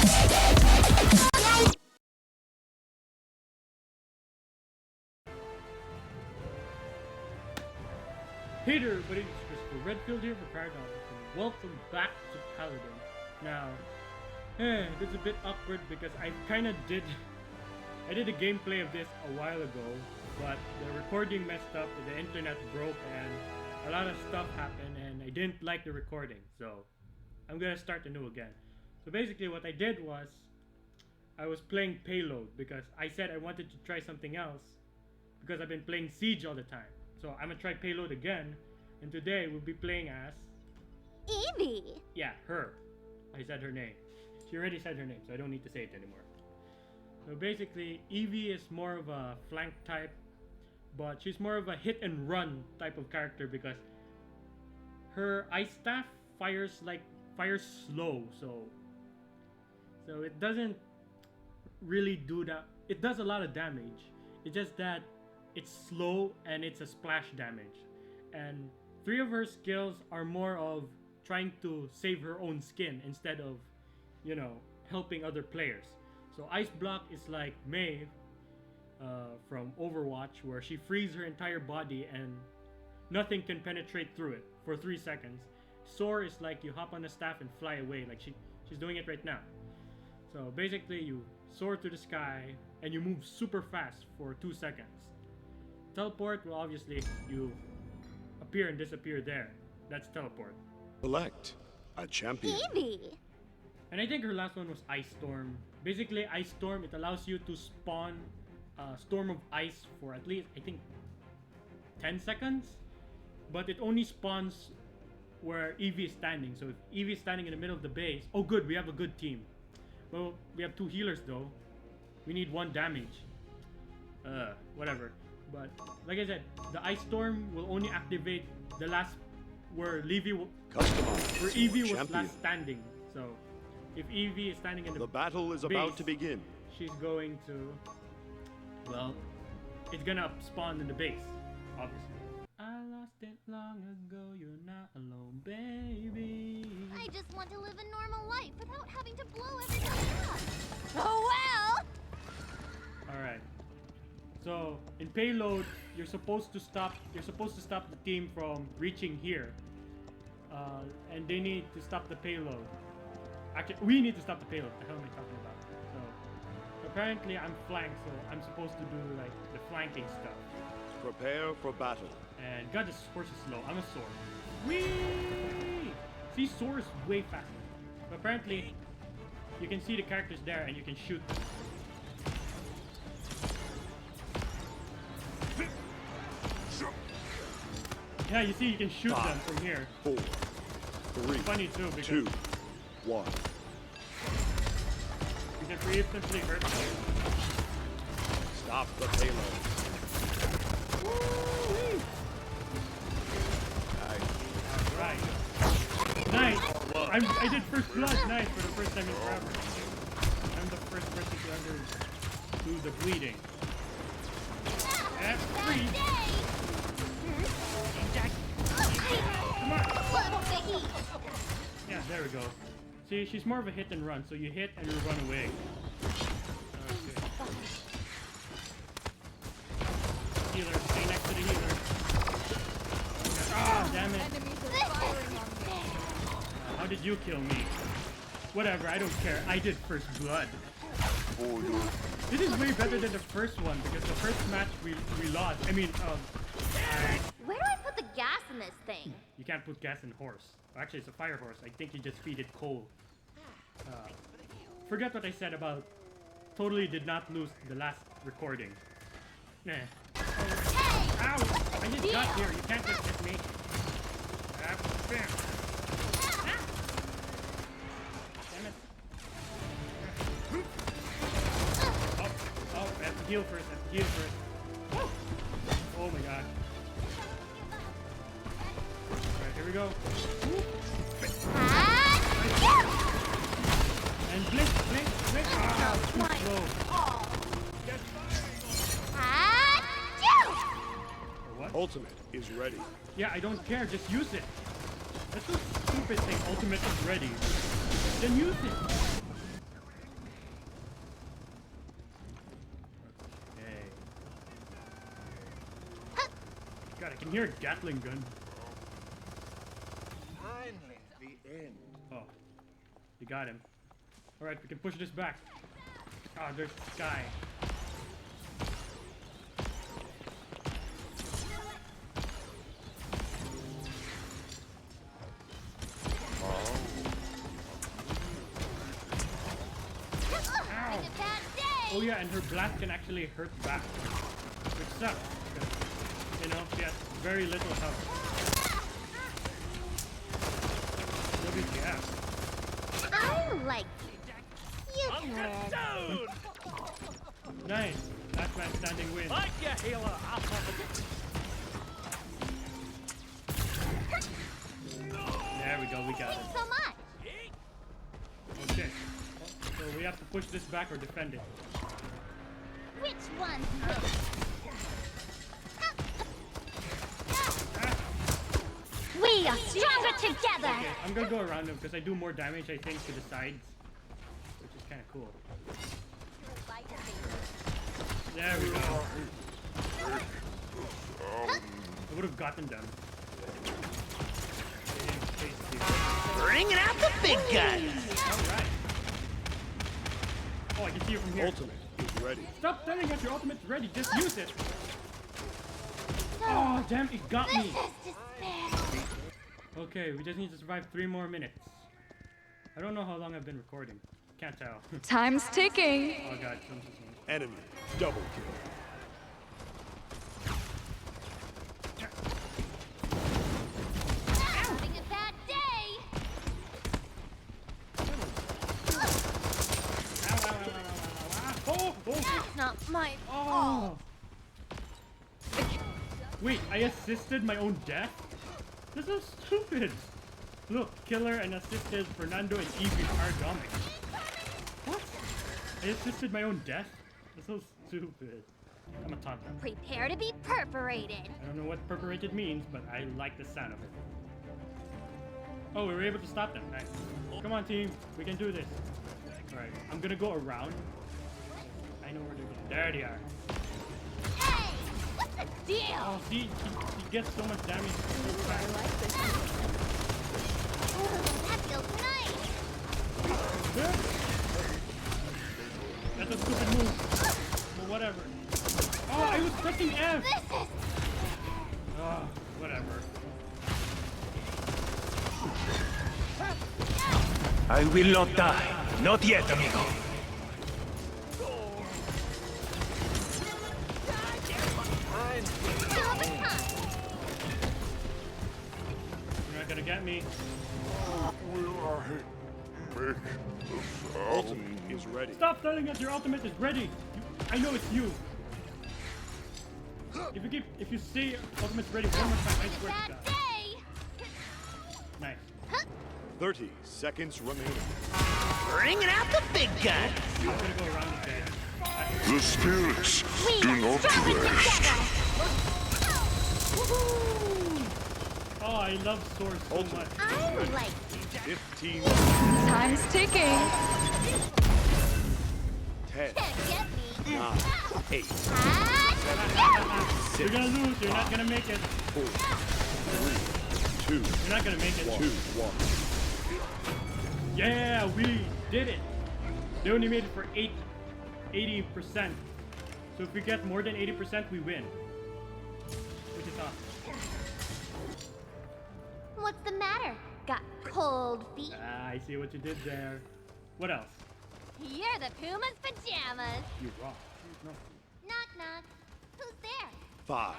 Hey there everybody, it's Christopher Redfield here for Paladin, and welcome back to Paladin. Now, this is a bit awkward because I did a gameplay of this a while ago, but the recording messed up, the internet broke, and a lot of stuff happened, and I didn't like the recording, so I'm gonna start anew again. So basically what I did was, I was playing Payload because I said I wanted to try something else because I've been playing Siege all the time. So I'm gonna try Payload again, and today we'll be playing as Evie! Yeah, her. I said her name. She already said her name, so I don't need to say it anymore. So basically, Evie is more of a flank type, but she's more of a hit and run type of character because her ice staff fires slow, so it doesn't really do that. It does a lot of damage. It's just that it's slow and it's a splash damage. And 3 of her skills are more of trying to save her own skin instead of, you know, helping other players. So Ice Block is like Maeve from Overwatch, where she frees her entire body and nothing can penetrate through it for 3 seconds. Soar is like you hop on the staff and fly away, like she's doing it right now. So basically you soar to the sky and you move super fast for 2 seconds. Teleport, well obviously you appear and disappear there. That's teleport. Select a champion. Evie! And I think her last one was Ice Storm. Basically Ice Storm, it allows you to spawn a storm of ice for at least, I think, 10 seconds. But it only spawns where Evie is standing. So if Evie is standing in the middle of the base, oh good, we have a good team. Well, we have 2 healers though. We need 1 damage. Whatever. But like I said, the Ice Storm will only activate the last where Evie was last standing. So if Evie is standing in the battle is base, about to begin. She's going to, well, it's gonna spawn in the base, obviously. I lost it long ago, you're not alone, baby. I just want to live a normal life without having to blow everybody up. Oh well! Alright. So in Payload, you're supposed to stop the team from reaching here. And they need to stop the payload. Actually, we need to stop the payload. What the hell am I talking about? So apparently I'm flanked, so I'm supposed to do like the flanking stuff. Prepare for battle. And God, this horse is slow. I'm a Soar. Whee! See, Soar is way faster. But apparently, you can see the characters there and you can shoot them. Yeah, you see, you can shoot them from here. 4, 3, funny too, because 2, 1. You can preemptively hurt them. Stop the payload. Woo-wee! Nice. Alright. Nice! I did first blood, nice, for the first time in forever. I'm the first person to ever do the bleeding. F3! Come on! Yeah, there we go. See, she's more of a hit and run, so you hit and you run away. Okay. Healer, stay next to the healer. Ah, damn it. How did you kill me? Whatever, I don't care. I did first blood. This is way better than the first one, because the first match we lost. I mean, where do I put the gas in this thing? You can't put gas in horse. Actually, it's a fire horse. I think you just feed it coal. Forget what I said about totally did not lose the last recording. Nah. Ow! I just got here. You can't just hit me. Bam. Damn it. Oh, I have to heal first. Oh my god. Alright, here we go. And blink. Ah, too slow. What? Ultimate is ready. Yeah, I don't care. Just use it. That's a stupid thing. Ultimate is ready. Then use it. can hear a Gatling gun. Finally, the end. Oh, you got him. All right, we can push this back. Ah, there's Sky. It's a bad day. Oh yeah, and her blast can actually hurt back, which sucks. 'Cause, you know, she has very little health. WTF. I like you. Down! Nice. Last man standing wins. Like ya, healer. There we go, we got it. Thanks so much. Okay. So we have to push this back or defend it. Which one? We are stronger together. Okay, I'm gonna go around them because I do more damage, I think, to the sides, which is kind of cool. There we go. I would have gotten them. Bringing out the big guns. Alright. Oh, I can see you from here. Ultimate is ready. Stop telling us your ultimate's ready, just use it. Oh, damn, it got This me. is despair. Okay, we just need to survive 3 more minutes. I don't know how long I've been recording. Can't tell. Time's ticking. Oh god, Enemy double kill. Having a bad day. Oh, oh, That's not my oh. Wait, I assisted my own death? This is stupid. Look, killer and assisted Fernando and Evie Paradomic. What? I assisted my own death? That's so stupid. I'm a taunt them. Prepare to be perforated. I don't know what perforated means, but I like the sound of it. Oh, we were able to stop them. Nice. Come on, team. We can do this. Alright, I'm gonna go around. I know where they're going. There they are. Hey, what's the deal? Oh, see, he gets so much damage so fast. That feels nice. That's a stupid move. But whatever. Oh, I was pressing F! This is Oh, whatever. I will not die. Not yet, amigo. still the time. You're not gonna get me. Ultimate is ready. Stop telling us your ultimate is ready! I know it's you! If you say ultimate's ready one more time, I It's a swear to bad God. day. Nice. 30 seconds remaining. Bringing out the big guns. I'm gonna go around the bed. The spirits We do are not stronger rest. together. Oh, I love swords so much. I like 15, Time's ticking. 10, can't get me. 9, 8, You're gonna lose, you're not gonna make it. 4, 3, 2, You're not gonna make it. 2, 1. Yeah, we did it! They only made it for 80%. So if we get more than 80%, we win. Which is awesome. What's the matter? Got cold feet? Ah, I see what you did there. What else? You're the Puma's pajamas. You rock. No. Knock knock. Who's there? 5,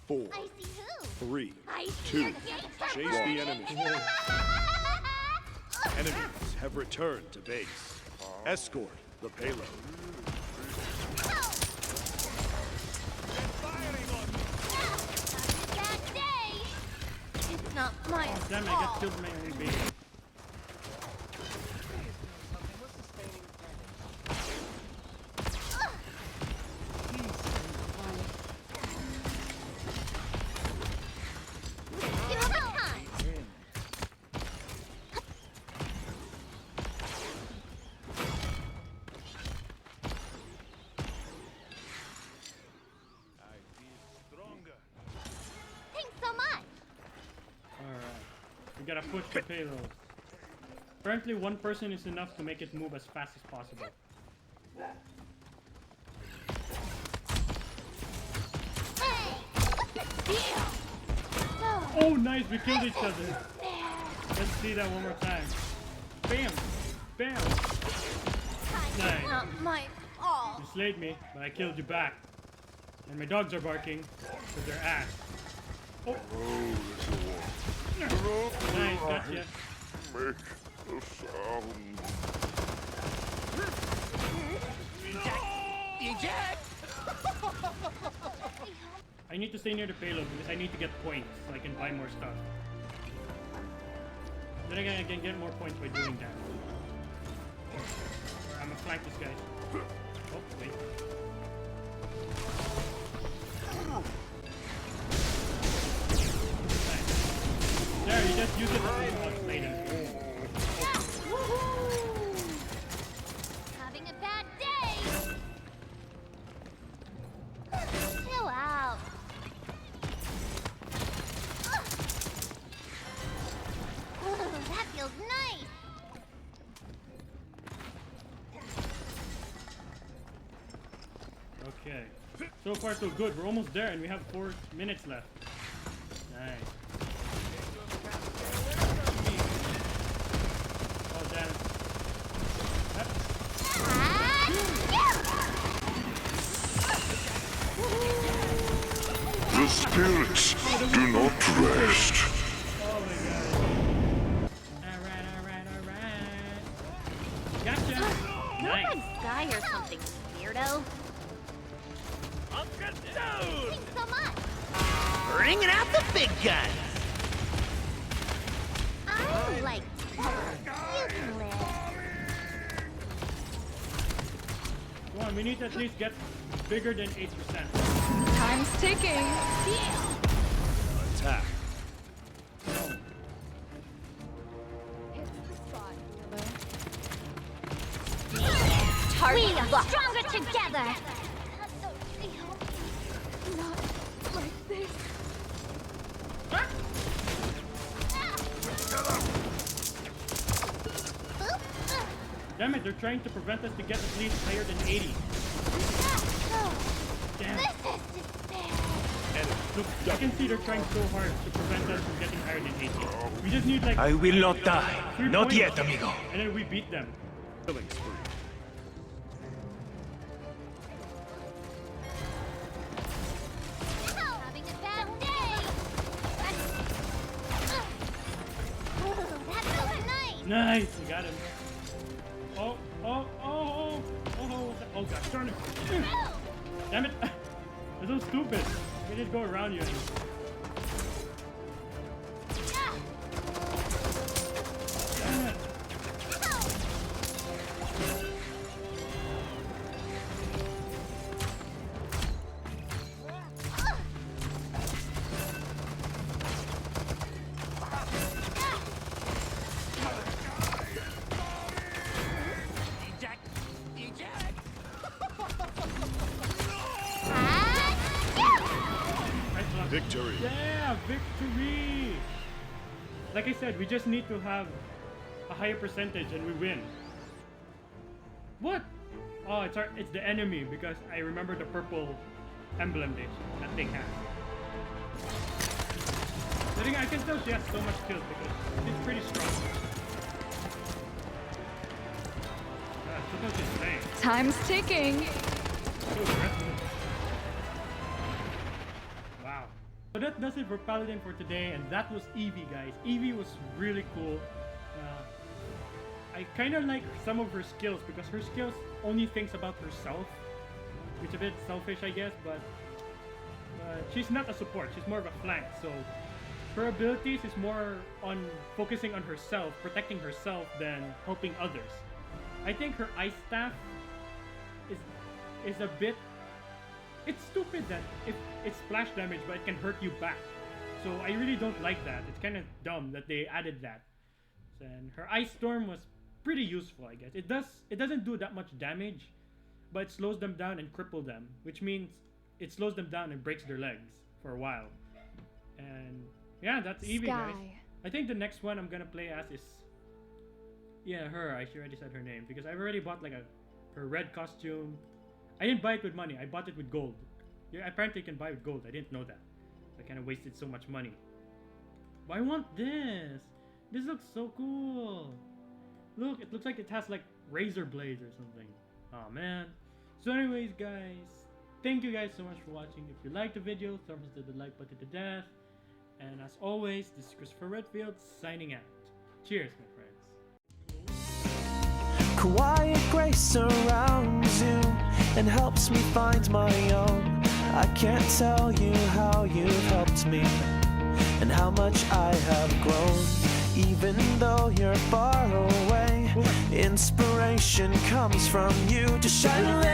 4, I see who. 3, I see 2. your gates are Chase the burning. enemy. Enemies have returned to base. Escort the payload. Bad day. It's not my Oh, damn it, I got killed in my own base. Give it time. We gotta push the payload. Apparently, one person is enough to make it move as fast as possible. Hey, what's the deal? Oh, nice! We killed each other. Let's see that one more time. Bam! Bam! Nice. Not my fault. You slayed me, but I killed you back. And my dogs are barking with their ass. Oh! Nice, gotcha. Make the sound. Eject! I need to stay near the payload because I need to get points so I can buy more stuff. Then again, I can get more points by doing that. I'm gonna flank this guy. Oh, wait. Nice. There, you just use it to later. Having a bad day. Chill out. Ooh, that feels nice. Okay. So far so good. We're almost there and we have 4 minutes left. Nice. Oh damn. Yep. The spirits do not rest. Oh my god. Alright. Gotcha. You're Nice. a guy or something, weirdo. Thanks so much. Bringing out the big guns. I like you can live. Come on, we need to at least get bigger than 8%. Time's ticking. Attack. We are stronger together. Not like this. Damn it, they're trying to prevent us to get at least higher than 80. Damn. This is despair. Look, I can see they're trying so hard to prevent us from getting higher than 80. We just need like I will not die. 3 Not points, yet, amigo. and then we beat them. Killing spree. Having a bad day. Ooh, that feels nice. Nice, we got him. Oh, what the, oh gosh, darn it. Damn it. They're so stupid. We didn't go around you. Damn it. Eject! Eject! Nice one. Victory. Yeah, victory! Like I said, we just need to have a higher percentage and we win. What? Oh, it's the enemy because I remember the purple emblem that thing has. I think I can tell she has so much skills because she's pretty strong. That's what she's saying. Time's ticking. So aggressive. Wow. So that does it for Paladin for today, and that was Evie, guys. Evie was really cool. I kind of like some of her skills because her skills only thinks about herself, which is a bit selfish, I guess, but she's not a support. She's more of a flank, so her abilities is more on focusing on herself, protecting herself, than helping others. I think her ice staff is a bit. It's stupid that if it's splash damage, but it can hurt you back. So I really don't like that. It's kind of dumb that they added that. And her ice storm was pretty useful, I guess. It doesn't do that much damage, but it slows them down and cripples them, which means it slows them down and breaks their legs for a while. And yeah, that's Evie, guys. I think the next one I'm gonna play as is, yeah, her. I already said her name because I've already bought like her red costume. I didn't buy it with money. I bought it with gold. Yeah, apparently you can buy with gold. I didn't know that. I kind of wasted so much money. But I want this. This looks so cool. Look, it looks like it has like razor blades or something. Oh man. So anyways, guys, thank you guys so much for watching. If you liked the video, thumbs to the like button to death. And as always, this is Christopher Redfield signing out. Cheers, my friends. Quiet grace surrounds you and helps me find my own. I can't tell you how you've helped me and how much I have grown. Even though you're far away, inspiration comes from you to shine a